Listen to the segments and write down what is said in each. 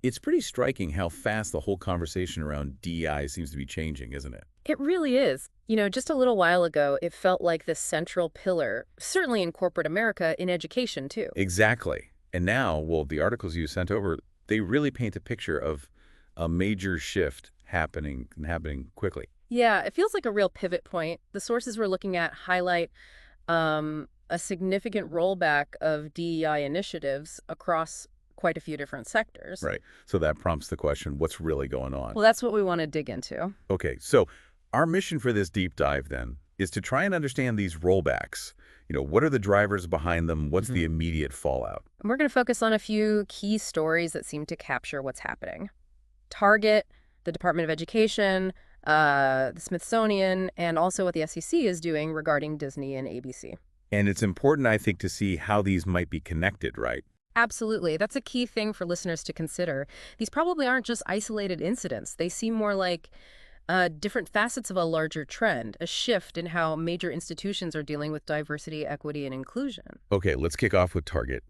It's pretty striking how fast the whole conversation around DEI seems to be changing, isn't it? It really is. Just a little while ago, it felt like the central pillar, certainly in corporate America, in education too. Exactly. And now, well, the articles you sent over, they really paint a picture of a major shift happening quickly. Yeah, it feels like a real pivot point. The sources we're looking at highlight a significant rollback of DEI initiatives across quite a few different sectors. Right. So that prompts the question, what's really going on? Well, that's what we want to dig into. Okay, so our mission for this deep dive then is to try and understand these rollbacks. What are the drivers behind them? What's the immediate fallout? And we're going to focus on a few key stories that seem to capture what's happening. Target, the Department of Education, the Smithsonian, and also what the SEC is doing regarding Disney and ABC. And it's important, I think, to see how these might be connected, right? Absolutely. That's a key thing for listeners to consider. These probably aren't just isolated incidents. They seem more like different facets of a larger trend, a shift in how major institutions are dealing with diversity, equity, and inclusion. Okay, let's kick off with Target.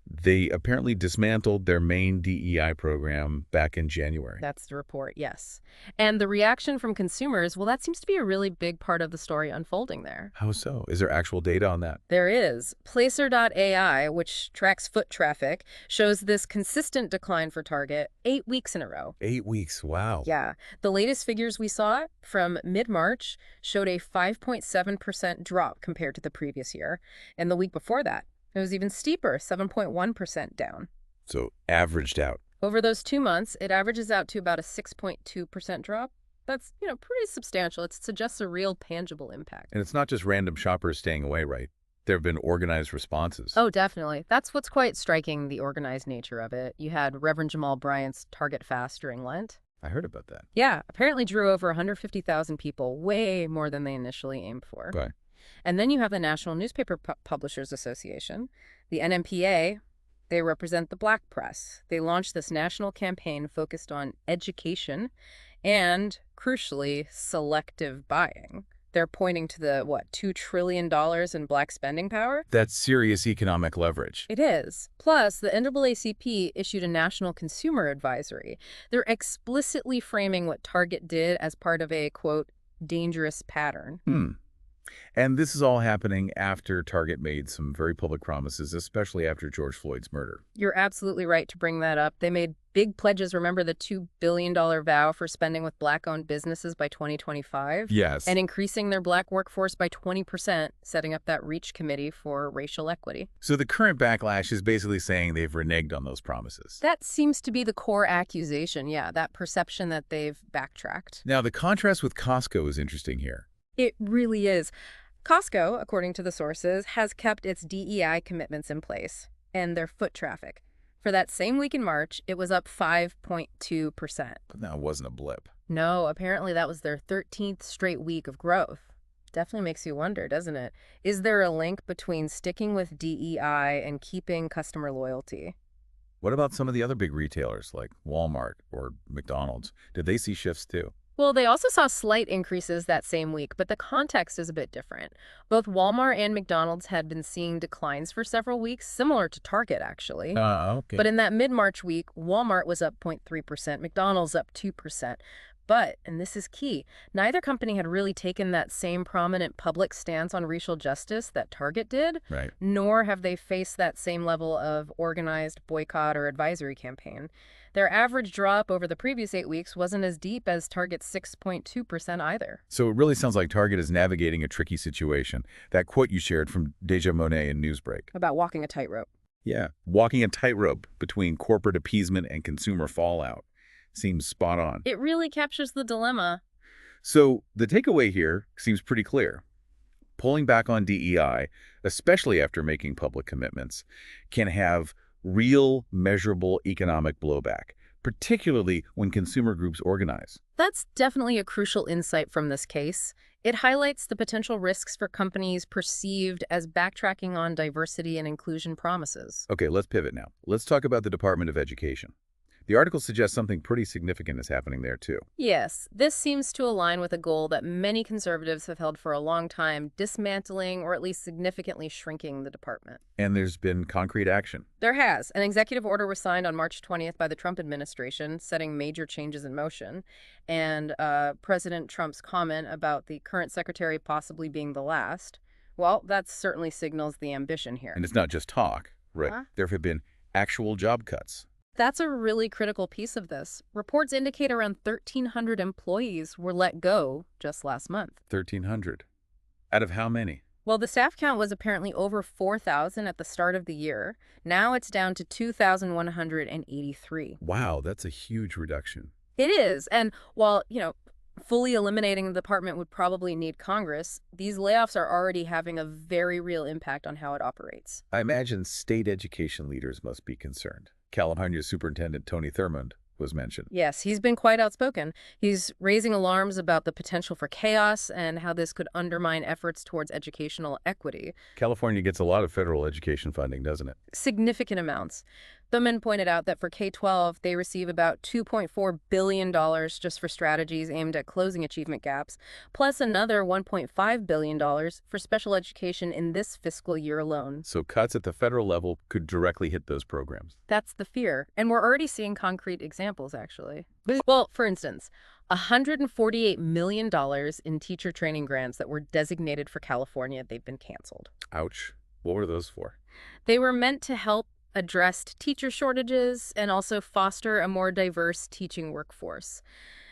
They apparently dismantled their main DEI program back in January. That's the report, yes. And the reaction from consumers, well, that seems to be a really big part of the story unfolding there. How so? Is there actual data on that? There is. Placer.ai, which tracks foot traffic, shows this consistent decline for Target 8 weeks in a row. 8 weeks, wow. Yeah. The latest figures we saw from mid-March showed a 5.7% drop compared to the previous year. And the week before that, it was even steeper, 7.1% down. So averaged out. Over those 2 months, it averages out to about a 6.2% drop. That's, pretty substantial. It suggests a real tangible impact. And it's not just random shoppers staying away, right? There have been organized responses. Oh, definitely. That's what's quite striking, the organized nature of it. You had Reverend Jamal Bryant's Target Fast during Lent. I heard about that. Yeah, apparently drew over 150,000 people, way more than they initially aimed for. Okay. And then you have the National Newspaper Publishers Association, the NMPA. They represent the Black press. They launched this national campaign focused on education and, crucially, selective buying. They're pointing to the, $2 trillion in Black spending power? That's serious economic leverage. It is. Plus, the NAACP issued a national consumer advisory. They're explicitly framing what Target did as part of a, quote, dangerous pattern. And this is all happening after Target made some very public promises, especially after George Floyd's murder. You're absolutely right to bring that up. They made big pledges. Remember the $2 billion vow for spending with Black-owned businesses by 2025? Yes. And increasing their Black workforce by 20%, setting up that REACH committee for racial equity. So the current backlash is basically saying they've reneged on those promises. That seems to be the core accusation, yeah, that perception that they've backtracked. Now, the contrast with Costco is interesting here. It really is. Costco, according to the sources, has kept its DEI commitments in place and their foot traffic. For that same week in March, it was up 5.2%. But that wasn't a blip. No, apparently that was their 13th straight week of growth. Definitely makes you wonder, doesn't it? Is there a link between sticking with DEI and keeping customer loyalty? What about some of the other big retailers like Walmart or McDonald's? Did they see shifts too? Well, they also saw slight increases that same week, but the context is a bit different. Both Walmart and McDonald's had been seeing declines for several weeks, similar to Target, actually. Okay. But in that mid-March week, Walmart was up 0.3%, McDonald's up 2%. But, and this is key, neither company had really taken that same prominent public stance on racial justice that Target did, Right. nor have they faced that same level of organized boycott or advisory campaign. Their average drop over the previous 8 weeks wasn't as deep as Target's 6.2% either. So it really sounds like Target is navigating a tricky situation. That quote you shared from Deja Monet in Newsbreak. About walking a tightrope. Yeah. Walking a tightrope between corporate appeasement and consumer fallout seems spot on. It really captures the dilemma. So the takeaway here seems pretty clear. Pulling back on DEI, especially after making public commitments, can have real, measurable economic blowback, particularly when consumer groups organize. That's definitely a crucial insight from this case. It highlights the potential risks for companies perceived as backtracking on diversity and inclusion promises. Okay, let's pivot now. Let's talk about the Department of Education. The article suggests something pretty significant is happening there, too. Yes, this seems to align with a goal that many conservatives have held for a long time, dismantling or at least significantly shrinking the department. And there's been concrete action. There has. An executive order was signed on March 20th by the Trump administration, setting major changes in motion. And President Trump's comment about the current secretary possibly being the last, well, that certainly signals the ambition here. And it's not just talk, right? Huh? There have been actual job cuts. That's a really critical piece of this. Reports indicate around 1,300 employees were let go just last month. 1,300. Out of how many? Well, the staff count was apparently over 4,000 at the start of the year. Now it's down to 2,183. Wow, that's a huge reduction. It is. And while, fully eliminating the department would probably need Congress, these layoffs are already having a very real impact on how it operates. I imagine state education leaders must be concerned. California Superintendent Tony Thurmond was mentioned. Yes, he's been quite outspoken. He's raising alarms about the potential for chaos and how this could undermine efforts towards educational equity. California gets a lot of federal education funding, doesn't it? Significant amounts. Thurmond pointed out that for K-12, they receive about $2.4 billion just for strategies aimed at closing achievement gaps, plus another $1.5 billion for special education in this fiscal year alone. So cuts at the federal level could directly hit those programs. That's the fear. And we're already seeing concrete examples, actually. Well, for instance, $148 million in teacher training grants that were designated for California, they've been canceled. Ouch. What were those for? They were meant to help address teacher shortages and also foster a more diverse teaching workforce.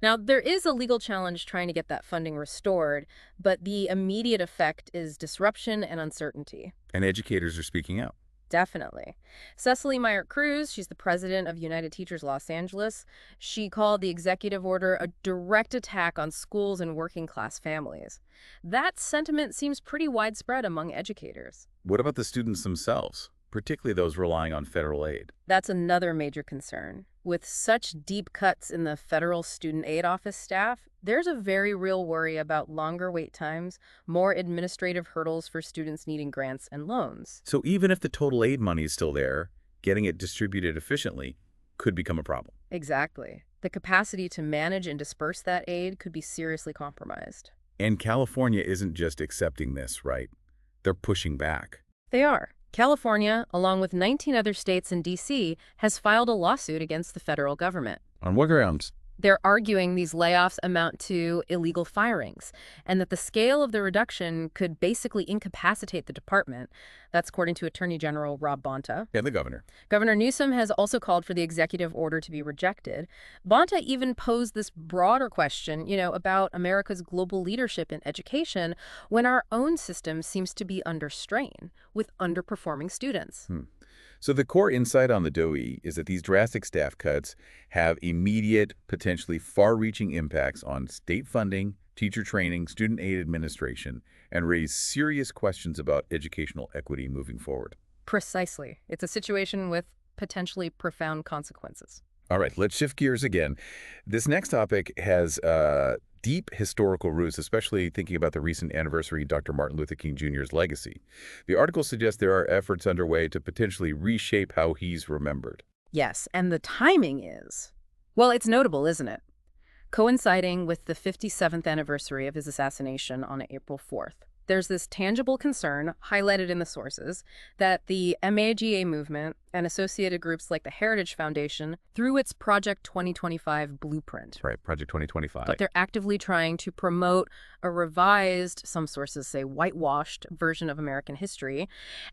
Now, there is a legal challenge trying to get that funding restored, but the immediate effect is disruption and uncertainty. And educators are speaking out. Definitely. Cecily Myert-Cruz, she's the president of United Teachers Los Angeles. She called the executive order a direct attack on schools and working-class families. That sentiment seems pretty widespread among educators. What about the students themselves, particularly those relying on federal aid? That's another major concern. With such deep cuts in the federal student aid office staff, there's a very real worry about longer wait times, more administrative hurdles for students needing grants and loans. So even if the total aid money is still there, getting it distributed efficiently could become a problem. Exactly. The capacity to manage and disperse that aid could be seriously compromised. And California isn't just accepting this, right? They're pushing back. They are. California, along with 19 other states and D.C., has filed a lawsuit against the federal government. On what grounds? They're arguing these layoffs amount to illegal firings and that the scale of the reduction could basically incapacitate the department. That's according to Attorney General Rob Bonta. And the governor. Governor Newsom has also called for the executive order to be rejected. Bonta even posed this broader question, about America's global leadership in education when our own system seems to be under strain with underperforming students. So the core insight on the DOE is that these drastic staff cuts have immediate, potentially far-reaching impacts on state funding, teacher training, student aid administration, and raise serious questions about educational equity moving forward. Precisely. It's a situation with potentially profound consequences. All right, let's shift gears again. This next topic has deep historical roots, especially thinking about the recent anniversary of Dr. Martin Luther King Jr.'s legacy. The article suggests there are efforts underway to potentially reshape how he's remembered. Yes, and the timing is, well, it's notable, isn't it? Coinciding with the 57th anniversary of his assassination on April 4th. There's this tangible concern, highlighted in the sources, that the MAGA movement and associated groups like the Heritage Foundation, through its Project 2025 blueprint. Right, Project 2025. But they're actively trying to promote a revised, some sources say whitewashed, version of American history.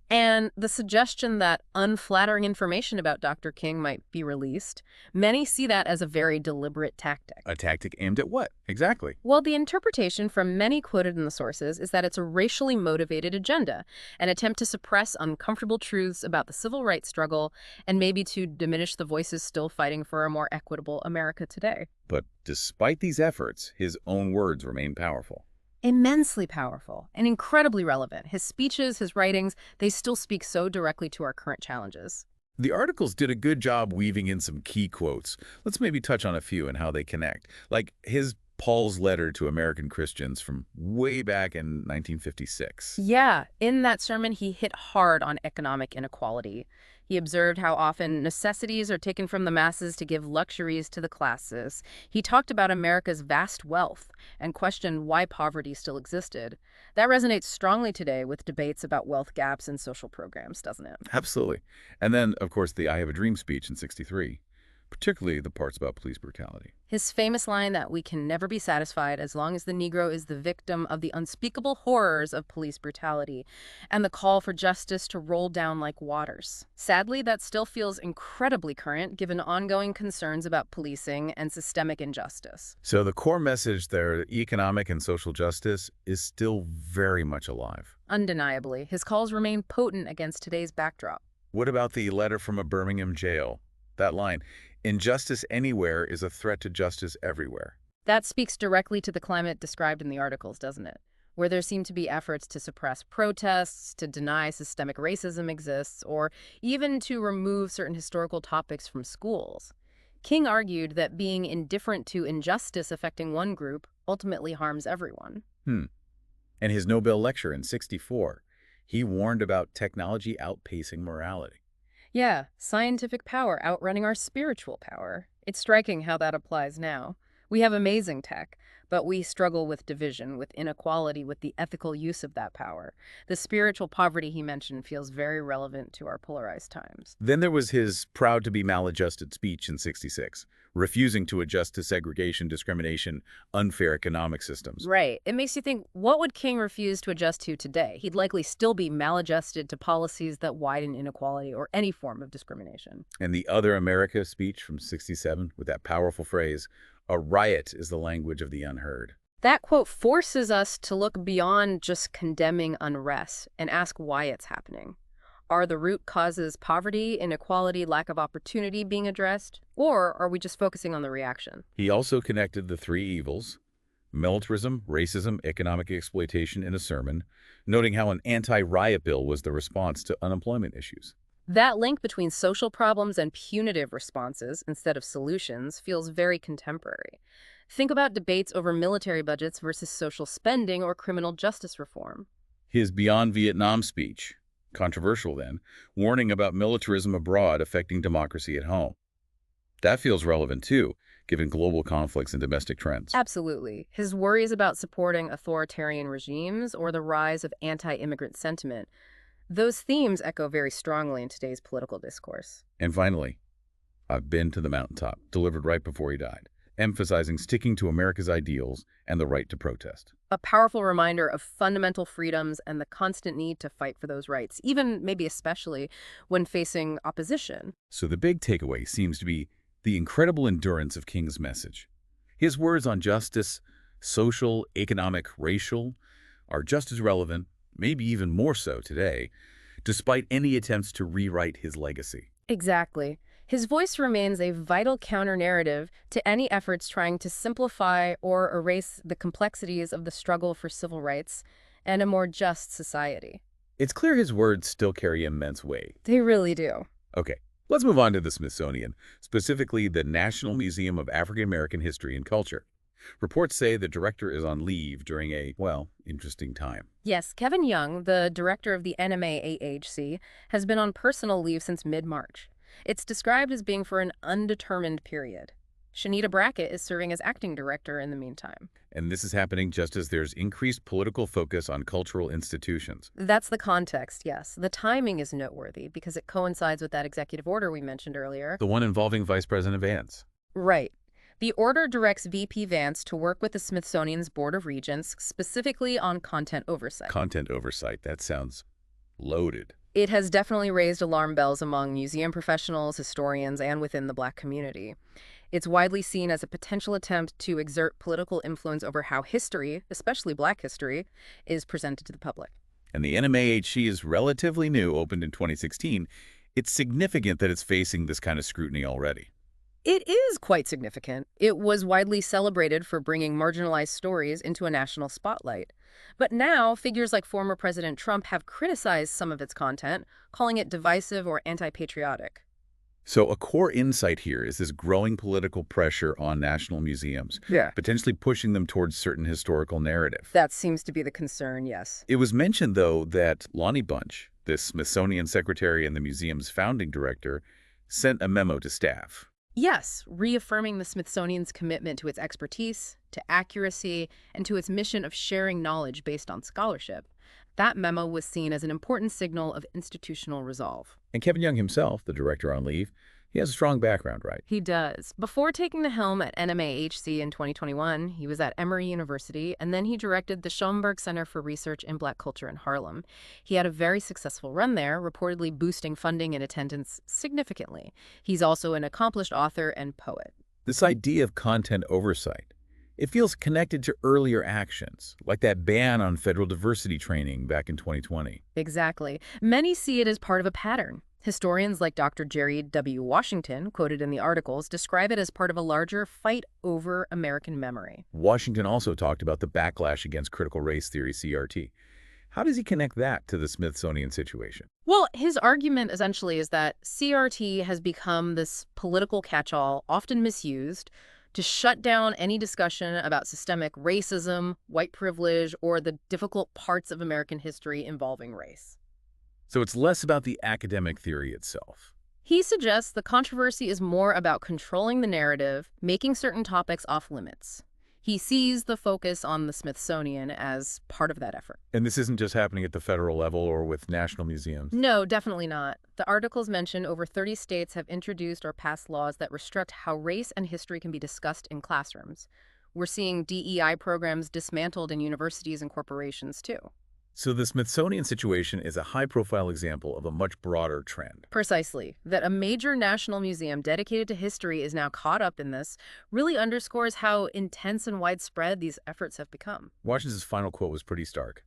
And the suggestion that unflattering information about Dr. King might be released, many see that as a very deliberate tactic. A tactic aimed at what? Exactly. Well, the interpretation from many quoted in the sources is that it's a racially motivated agenda, an attempt to suppress uncomfortable truths about the civil rights struggle and maybe to diminish the voices still fighting for a more equitable America today. But despite these efforts, his own words remain powerful. Immensely powerful and incredibly relevant. His speeches, his writings, they still speak so directly to our current challenges. The articles did a good job weaving in some key quotes. Let's maybe touch on a few and how they connect. Like his Paul's letter to American Christians from way back in 1956. Yeah, in that sermon, he hit hard on economic inequality. He observed how often necessities are taken from the masses to give luxuries to the classes. He talked about America's vast wealth and questioned why poverty still existed. That resonates strongly today with debates about wealth gaps in social programs, doesn't it? Absolutely. And then, of course, the I Have a Dream speech in '63, particularly the parts about police brutality. His famous line that we can never be satisfied as long as the Negro is the victim of the unspeakable horrors of police brutality, and the call for justice to roll down like waters. Sadly, that still feels incredibly current given ongoing concerns about policing and systemic injustice. So the core message there, economic and social justice, is still very much alive. Undeniably, his calls remain potent against today's backdrop. What about the letter from a Birmingham jail? That line, injustice anywhere is a threat to justice everywhere. That speaks directly to the climate described in the articles, doesn't it? Where there seem to be efforts to suppress protests, to deny systemic racism exists, or even to remove certain historical topics from schools. King argued that being indifferent to injustice affecting one group ultimately harms everyone. And his Nobel lecture in '64, he warned about technology outpacing morality. Yeah, scientific power outrunning our spiritual power. It's striking how that applies now. We have amazing tech, but we struggle with division, with inequality, with the ethical use of that power. The spiritual poverty he mentioned feels very relevant to our polarized times. Then there was his proud to be maladjusted speech in '66, refusing to adjust to segregation, discrimination, unfair economic systems. Right. It makes you think, what would King refuse to adjust to today? He'd likely still be maladjusted to policies that widen inequality or any form of discrimination. And the Other America speech from '67 with that powerful phrase, a riot is the language of the unheard. That quote forces us to look beyond just condemning unrest and ask why it's happening. Are the root causes poverty, inequality, lack of opportunity being addressed? Or are we just focusing on the reaction? He also connected the three evils, militarism, racism, economic exploitation in a sermon, noting how an anti-riot bill was the response to unemployment issues. That link between social problems and punitive responses instead of solutions feels very contemporary. Think about debates over military budgets versus social spending or criminal justice reform. His Beyond Vietnam speech, controversial then, warning about militarism abroad affecting democracy at home. That feels relevant too, given global conflicts and domestic trends. Absolutely. His worries about supporting authoritarian regimes or the rise of anti-immigrant sentiment, those themes echo very strongly in today's political discourse. And finally, I've Been to the Mountaintop, delivered right before he died, emphasizing sticking to America's ideals and the right to protest. A powerful reminder of fundamental freedoms and the constant need to fight for those rights, even maybe especially when facing opposition. So the big takeaway seems to be the incredible endurance of King's message. His words on justice, social, economic, racial, are just as relevant, maybe even more so today, despite any attempts to rewrite his legacy. Exactly. His voice remains a vital counter-narrative to any efforts trying to simplify or erase the complexities of the struggle for civil rights and a more just society. It's clear his words still carry immense weight. They really do. Okay, let's move on to the Smithsonian, specifically the National Museum of African American History and Culture. Reports say the director is on leave during a, well, interesting time. Yes, Kevin Young, the director of the NMAAHC, has been on personal leave since mid-March. It's described as being for an undetermined period. Shanita Brackett is serving as acting director in the meantime. And this is happening just as there's increased political focus on cultural institutions. That's the context, yes. The timing is noteworthy because it coincides with that executive order we mentioned earlier. The one involving Vice President Vance. Right. The order directs VP Vance to work with the Smithsonian's Board of Regents, specifically on content oversight. Content oversight, that sounds loaded. It has definitely raised alarm bells among museum professionals, historians, and within the Black community. It's widely seen as a potential attempt to exert political influence over how history, especially Black history, is presented to the public. And the NMAHC is relatively new, opened in 2016. It's significant that it's facing this kind of scrutiny already. It is quite significant. It was widely celebrated for bringing marginalized stories into a national spotlight. But now, figures like former President Trump have criticized some of its content, calling it divisive or anti-patriotic. So a core insight here is this growing political pressure on national museums, potentially pushing them towards certain historical narrative. That seems to be the concern, yes. It was mentioned, though, that Lonnie Bunch, this Smithsonian secretary and the museum's founding director, sent a memo to staff. Yes, reaffirming the Smithsonian's commitment to its expertise, to accuracy, and to its mission of sharing knowledge based on scholarship. That memo was seen as an important signal of institutional resolve. And Kevin Young himself, the director on leave, he has a strong background, right? He does. Before taking the helm at NMAHC in 2021, he was at Emory University, and then he directed the Schoenberg Center for Research in Black Culture in Harlem. He had a very successful run there, reportedly boosting funding and attendance significantly. He's also an accomplished author and poet. This idea of content oversight, it feels connected to earlier actions, like that ban on federal diversity training back in 2020. Exactly. Many see it as part of a pattern. Historians like Dr. Jerry W. Washington, quoted in the articles, describe it as part of a larger fight over American memory. Washington also talked about the backlash against critical race theory, CRT. How does he connect that to the Smithsonian situation? Well, his argument essentially is that CRT has become this political catch-all, often misused, to shut down any discussion about systemic racism, white privilege, or the difficult parts of American history involving race. So it's less about the academic theory itself. He suggests the controversy is more about controlling the narrative, making certain topics off limits. He sees the focus on the Smithsonian as part of that effort. And this isn't just happening at the federal level or with national museums. No, definitely not. The articles mention over 30 states have introduced or passed laws that restrict how race and history can be discussed in classrooms. We're seeing DEI programs dismantled in universities and corporations, too. So the Smithsonian situation is a high-profile example of a much broader trend. Precisely. That a major national museum dedicated to history is now caught up in this really underscores how intense and widespread these efforts have become. Washington's final quote was pretty stark.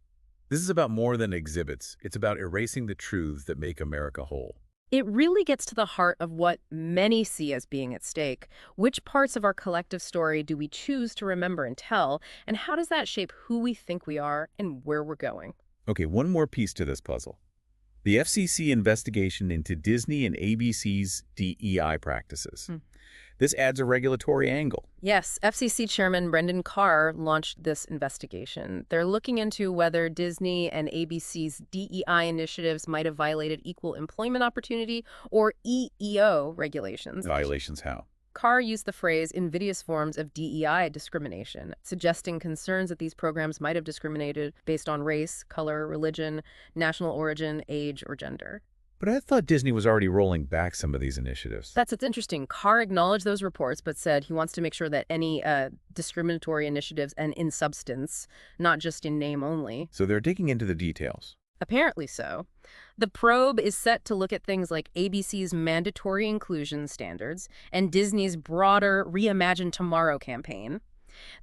This is about more than exhibits. It's about erasing the truths that make America whole. It really gets to the heart of what many see as being at stake. Which parts of our collective story do we choose to remember and tell, and how does that shape who we think we are and where we're going? Okay, one more piece to this puzzle. The FCC investigation into Disney and ABC's DEI practices. This adds a regulatory angle. Yes, FCC Chairman Brendan Carr launched this investigation. They're looking into whether Disney and ABC's DEI initiatives might have violated equal employment opportunity or EEO regulations. Violations how? Carr used the phrase invidious forms of DEI discrimination, suggesting concerns that these programs might have discriminated based on race, color, religion, national origin, age, or gender. But I thought Disney was already rolling back some of these initiatives. That's what's interesting. Carr acknowledged those reports, but said he wants to make sure that any discriminatory initiatives and in substance, not just in name only. So they're digging into the details. Apparently so. The probe is set to look at things like ABC's mandatory inclusion standards and Disney's broader Reimagine Tomorrow campaign.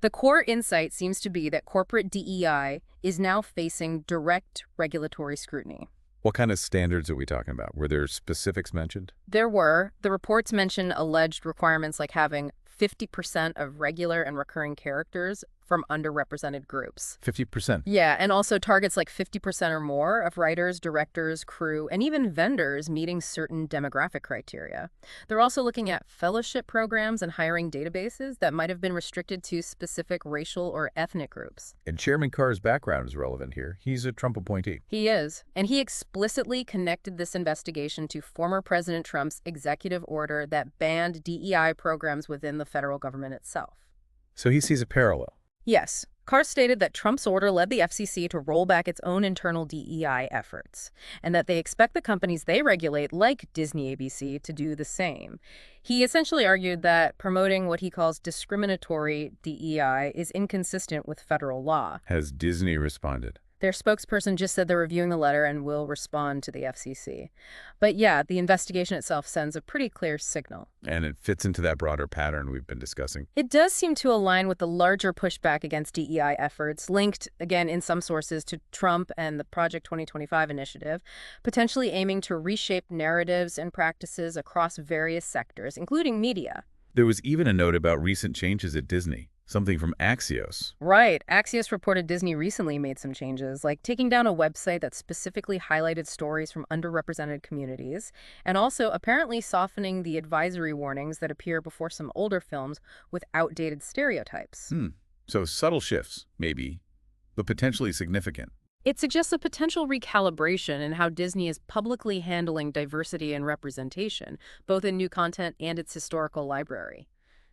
The core insight seems to be that corporate DEI is now facing direct regulatory scrutiny. What kind of standards are we talking about? Were there specifics mentioned? There were. The reports mention alleged requirements like having 50% of regular and recurring characters from underrepresented groups. 50%. Yeah, and also targets like 50% or more of writers, directors, crew, and even vendors meeting certain demographic criteria. They're also looking at fellowship programs and hiring databases that might have been restricted to specific racial or ethnic groups. And Chairman Carr's background is relevant here. He's a Trump appointee. He is, and he explicitly connected this investigation to former President Trump's executive order that banned DEI programs within the federal government itself. So he sees a parallel. Yes. Carr stated that Trump's order led the FCC to roll back its own internal DEI efforts, and that they expect the companies they regulate, like Disney ABC, to do the same. He essentially argued that promoting what he calls discriminatory DEI is inconsistent with federal law. Has Disney responded? Their spokesperson just said they're reviewing the letter and will respond to the FCC. But yeah, the investigation itself sends a pretty clear signal. And it fits into that broader pattern we've been discussing. It does seem to align with the larger pushback against DEI efforts, linked, again, in some sources, to Trump and the Project 2025 initiative, potentially aiming to reshape narratives and practices across various sectors, including media. There was even a note about recent changes at Disney. Something from Axios. Right. Axios reported Disney recently made some changes, like taking down a website that specifically highlighted stories from underrepresented communities, and also apparently softening the advisory warnings that appear before some older films with outdated stereotypes. So subtle shifts, maybe, but potentially significant. It suggests a potential recalibration in how Disney is publicly handling diversity and representation, both in new content and its historical library.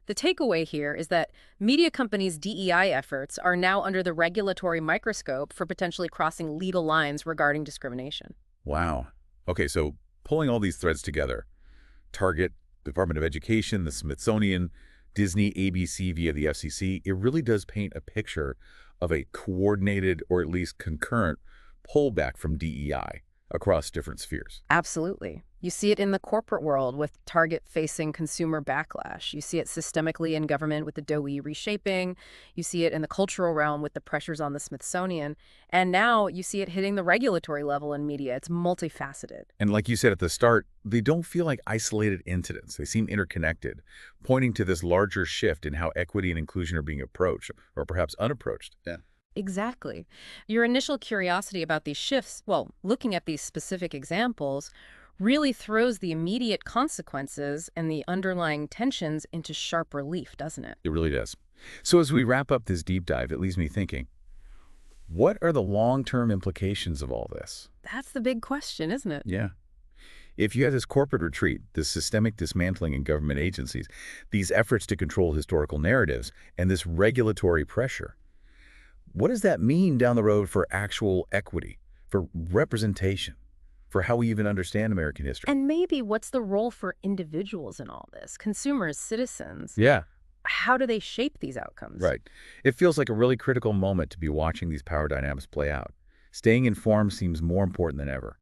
The takeaway here is that media companies' DEI efforts are now under the regulatory microscope for potentially crossing legal lines regarding discrimination. Wow. Okay, so pulling all these threads together, Target, Department of Education, the Smithsonian, Disney, ABC via the FCC, it really does paint a picture of a coordinated or at least concurrent pullback from DEI across different spheres. Absolutely. You see it in the corporate world with Target facing consumer backlash. You see it systemically in government with the DOE reshaping. You see it in the cultural realm with the pressures on the Smithsonian. And now you see it hitting the regulatory level in media. It's multifaceted. And like you said at the start, they don't feel like isolated incidents. They seem interconnected, pointing to this larger shift in how equity and inclusion are being approached, or perhaps unapproached. Yeah. Exactly. Your initial curiosity about these shifts, well, looking at these specific examples, really throws the immediate consequences and the underlying tensions into sharp relief, doesn't it? It really does. So as we wrap up this deep dive, it leaves me thinking, what are the long-term implications of all this? That's the big question, isn't it? Yeah. If you had this corporate retreat, this systemic dismantling in government agencies, these efforts to control historical narratives, and this regulatory pressure, what does that mean down the road for actual equity, for representation, for how we even understand American history? And maybe what's the role for individuals in all this? Consumers, citizens. Yeah, How do they shape these outcomes? right. It feels like a really critical moment to be watching these power dynamics play out. Staying informed seems more important than ever.